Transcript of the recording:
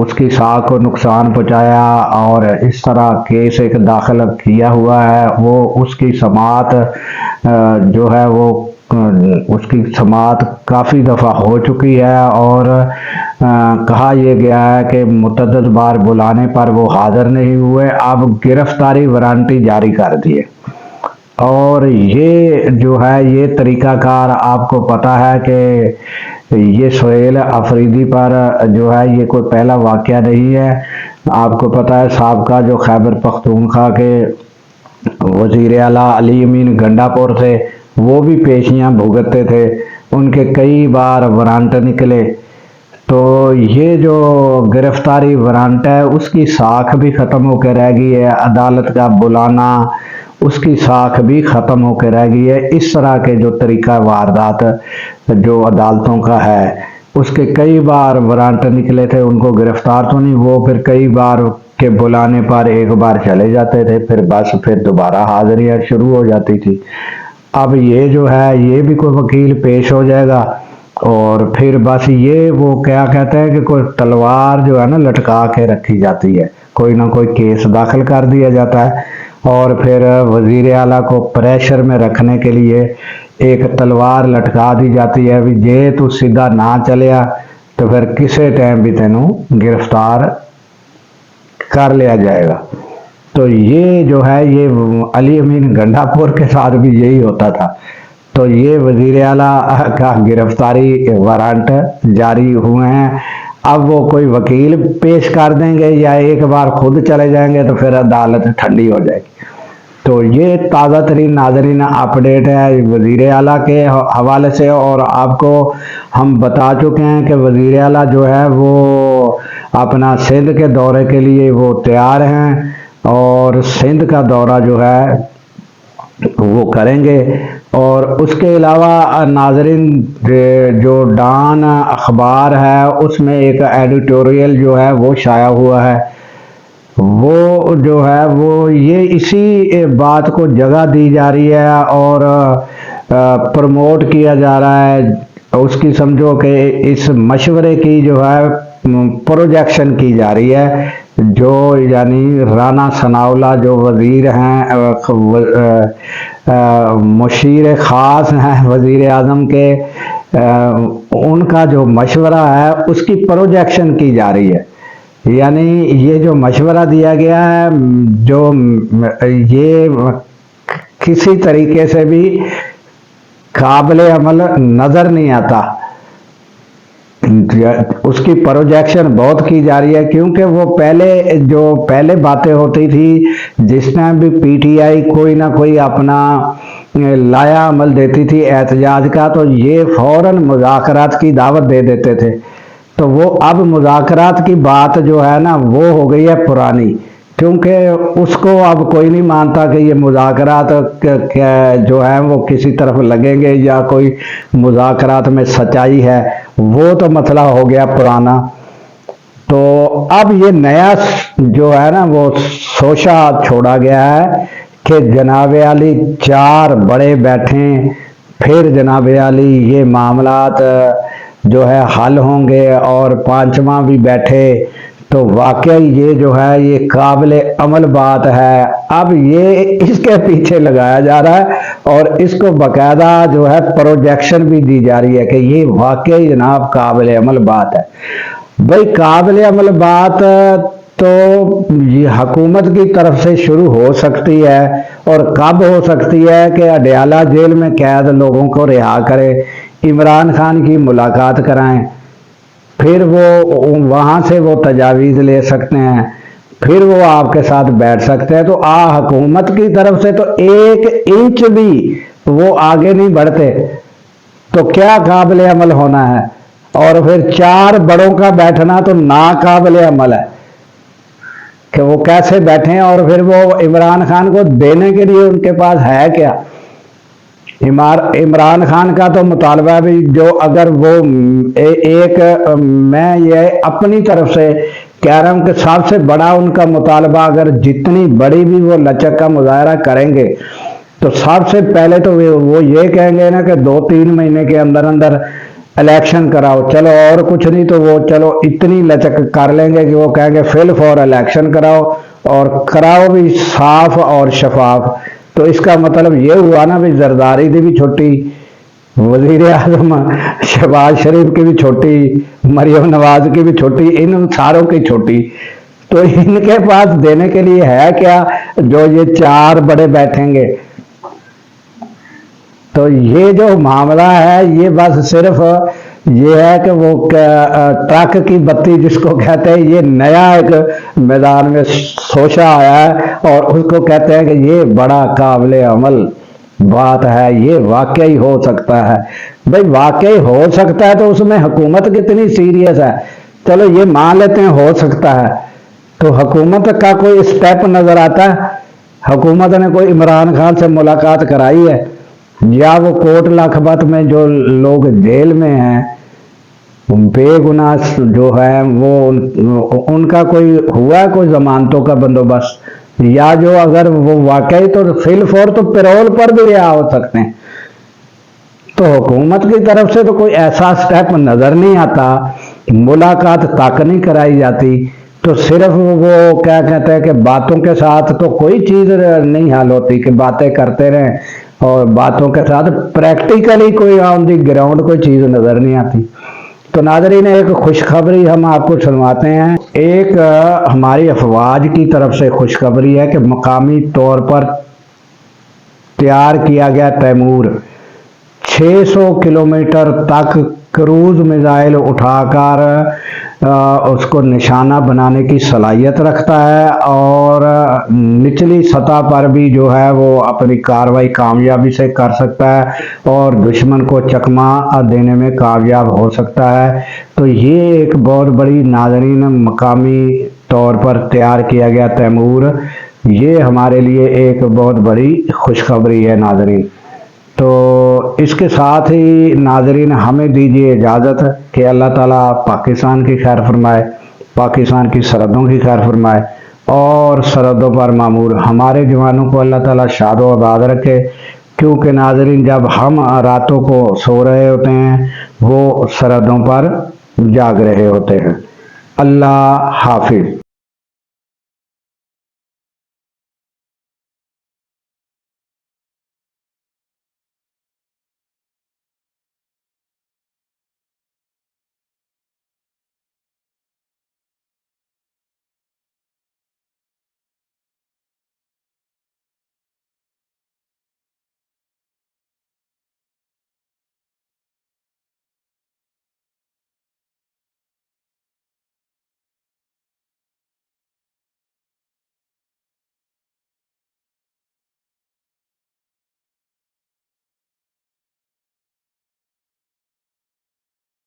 اس کی ساکھ کو نقصان پہنچایا اور اس طرح کیس ایک داخل کیا ہوا ہے، وہ اس کی سماعت جو ہے وہ اس کی سماعت کافی دفعہ ہو چکی ہے، اور کہا یہ گیا ہے کہ متعدد بار بلانے پر وہ حاضر نہیں ہوئے، اب گرفتاری وارنٹی جاری کر دیے۔ اور یہ جو ہے یہ طریقہ کار آپ کو پتہ ہے کہ یہ سہیل افریدی پر جو ہے یہ کوئی پہلا واقعہ نہیں ہے۔ آپ کو پتہ ہے سابقہ جو خیبر پختونخوا کے وزیر اعلیٰ علی امین گنڈا پور تھے، وہ بھی پیشیاں بھگتتے تھے، ان کے کئی بار وارنٹ نکلے۔ تو یہ جو گرفتاری وارنٹ ہے اس کی ساکھ بھی ختم ہو کے رہ گئی ہے، عدالت کا بلانا اس کی ساکھ بھی ختم ہو کے رہ گئی ہے۔ اس طرح کے جو طریقہ واردات جو عدالتوں کا ہے، اس کے کئی بار وارنٹ نکلے تھے، ان کو گرفتار تو نہیں، وہ پھر کئی بار کے بلانے پر ایک بار چلے جاتے تھے، پھر دوبارہ حاضریاں شروع ہو جاتی تھی۔ اب یہ جو ہے یہ بھی کوئی وکیل پیش ہو جائے گا، اور پھر بس یہ وہ کیا کہتے ہیں کہ کوئی تلوار جو ہے نا لٹکا کے رکھی جاتی ہے، کوئی نہ کوئی کیس داخل کر دیا جاتا ہے، اور پھر وزیر اعلیٰ کو پریشر میں رکھنے کے لیے ایک تلوار لٹکا دی جاتی ہے، جے تو سیدھا نہ چلیا تو پھر کسی ٹائم بھی تینوں گرفتار کر لیا جائے گا۔ تو یہ جو ہے یہ علی امین گنڈا پور کے ساتھ بھی یہی ہوتا تھا۔ تو یہ وزیر اعلیٰ کا گرفتاری وارنٹ جاری ہوئے ہیں، اب وہ کوئی وکیل پیش کر دیں گے یا ایک بار خود چلے جائیں گے تو پھر عدالت ٹھنڈی ہو جائے گی۔ تو یہ تازہ ترین ناظرین اپڈیٹ ہے وزیر اعلیٰ کے حوالے سے، اور آپ کو ہم بتا چکے ہیں کہ وزیر اعلیٰ جو ہے وہ اپنا سندھ کے دورے کے لیے وہ تیار ہیں، اور سندھ کا دورہ جو ہے وہ کریں گے۔ اور اس کے علاوہ ناظرین جو ڈان اخبار ہے اس میں ایک ایڈیٹوریل جو ہے وہ شائع ہوا ہے، وہ جو ہے وہ یہ اسی بات کو جگہ دی جا رہی ہے اور پروموٹ کیا جا رہا ہے، اس کی سمجھو کہ اس مشورے کی جو ہے پروجیکشن کی جا رہی ہے، جو یعنی رانا ثناءاللہ جو وزیر ہیں مشیر خاص ہیں وزیر اعظم کے، ان کا جو مشورہ ہے اس کی پروجیکشن کی جا رہی ہے۔ یعنی یہ جو مشورہ دیا گیا ہے جو یہ کسی طریقے سے بھی قابل عمل نظر نہیں آتا، اس کی پروجیکشن بہت کی جا رہی ہے، کیونکہ وہ پہلے باتیں ہوتی تھی جس ٹائم بھی پی ٹی آئی کوئی نہ کوئی اپنا لایا عمل دیتی تھی احتجاج کا، تو یہ فوراً مذاکرات کی دعوت دے دیتے تھے۔ تو وہ اب مذاکرات کی بات جو ہے نا وہ ہو گئی ہے پرانی، کیونکہ اس کو اب کوئی نہیں مانتا کہ یہ مذاکرات جو ہے وہ کسی طرف لگیں گے یا کوئی مذاکرات میں سچائی ہے، وہ تو مسئلہ ہو گیا پرانا۔ تو اب یہ نیا جو ہے نا وہ سوچا چھوڑا گیا ہے کہ جناب علی 4 بڑے بیٹھیں، پھر جناب علی یہ معاملات جو ہے حل ہوں گے، اور 5واں بھی بیٹھے تو واقعی یہ جو ہے یہ قابل عمل بات ہے۔ اب یہ اس کے پیچھے لگایا جا رہا ہے اور اس کو باقاعدہ جو ہے پروجیکشن بھی دی جا رہی ہے کہ یہ واقعی جناب قابل عمل بات ہے۔ بھئی قابل عمل بات تو یہ حکومت کی طرف سے شروع ہو سکتی ہے، اور کب ہو سکتی ہے کہ اڈیالہ جیل میں قید لوگوں کو رہا کرے، عمران خان کی ملاقات کرائیں، پھر وہ وہاں سے وہ تجاویز لے سکتے ہیں، پھر وہ آپ کے ساتھ بیٹھ سکتے ہیں۔ تو حکومت کی طرف سے تو 1 انچ بھی وہ آگے نہیں بڑھتے، تو کیا قابل عمل ہونا ہے؟ اور پھر 4 بڑوں کا بیٹھنا تو ناقابل عمل ہے کہ وہ کیسے بیٹھیں، اور پھر وہ عمران خان کو دینے کے لیے ان کے پاس ہے کیا؟ عمران خان کا تو مطالبہ بھی جو اگر وہ میں یہ اپنی طرف سے کہہ رہا ہوں کہ سب سے بڑا ان کا مطالبہ، اگر جتنی بڑی بھی وہ لچک کا مظاہرہ کریں گے تو سب سے پہلے تو وہ یہ کہیں گے نا کہ 2-3 مہینے کے اندر الیکشن کراؤ، چلو اور کچھ نہیں تو وہ چلو اتنی لچک کر لیں گے کہ وہ کہیں گے فل فور الیکشن کراؤ، اور کراؤ بھی صاف اور شفاف۔ تو اس کا مطلب یہ ہوا نا بھی زرداری دی بھی چھوٹی، وزیر اعظم شہباز شریف کی بھی چھوٹی، مریم نواز کی بھی چھوٹی، ان ساروں کی چھوٹی۔ تو ان کے پاس دینے کے لیے ہے کیا جو یہ چار بڑے بیٹھیں گے؟ تو یہ جو معاملہ ہے یہ بس صرف یہ ہے کہ وہ ٹرک کی بتی جس کو کہتے ہیں، یہ نیا ایک میدان میں سوچا آیا ہے اور اس کو کہتے ہیں کہ یہ بڑا قابل عمل بات ہے، یہ واقعی ہو سکتا ہے۔ بھائی واقعی ہو سکتا ہے تو اس میں حکومت کتنی سیریس ہے؟ چلو یہ مان لیتے ہیں ہو سکتا ہے، تو حکومت کا کوئی اسٹیپ نظر آتا ہے؟ حکومت نے کوئی عمران خان سے ملاقات کرائی ہے؟ یا وہ کوٹ لکھپت میں جو لوگ جیل میں ہیں بے گناہ جو ہے وہ ان کا کوئی ہوا ہے کوئی ضمانتوں کا بندوبست؟ یا جو اگر وہ واقعی تو فل فور تو پیرول پر بھی رہا ہو سکتے ہیں۔ تو حکومت کی طرف سے تو کوئی ایسا سٹیپ نظر نہیں آتا، ملاقات تک نہیں کرائی جاتی، تو صرف وہ کیا کہتے ہیں کہ باتوں کے ساتھ تو کوئی چیز نہیں حل ہوتی کہ باتیں کرتے رہیں، اور باتوں کے ساتھ پریکٹیکلی کوئی آن دی گراؤنڈ کوئی چیز نظر نہیں آتی۔ تو ناظرین ایک خوشخبری ہم آپ کو سنواتے ہیں، ایک ہماری افواج کی طرف سے خوشخبری ہے کہ مقامی طور پر تیار کیا گیا تیمور 600 کلومیٹر تک کروز میزائل اٹھا کر اس کو نشانہ بنانے کی صلاحیت رکھتا ہے، اور نچلی سطح پر بھی جو ہے وہ اپنی کارروائی کامیابی سے کر سکتا ہے اور دشمن کو چکما دینے میں کامیاب ہو سکتا ہے۔ تو یہ ایک بہت بڑی ناظرین مقامی طور پر تیار کیا گیا تیمور، یہ ہمارے لیے ایک بہت بڑی خوشخبری ہے ناظرین۔ تو اس کے ساتھ ہی ناظرین ہمیں دیجیے اجازت کہ اللہ تعالیٰ پاکستان کی خیر فرمائے، پاکستان کی سرحدوں کی خیر فرمائے، اور سرحدوں پر معمور ہمارے جوانوں کو اللہ تعالیٰ شاد و آباد رکھے، کیونکہ ناظرین جب ہم راتوں کو سو رہے ہوتے ہیں وہ سرحدوں پر جاگ رہے ہوتے ہیں۔ اللہ حافظ۔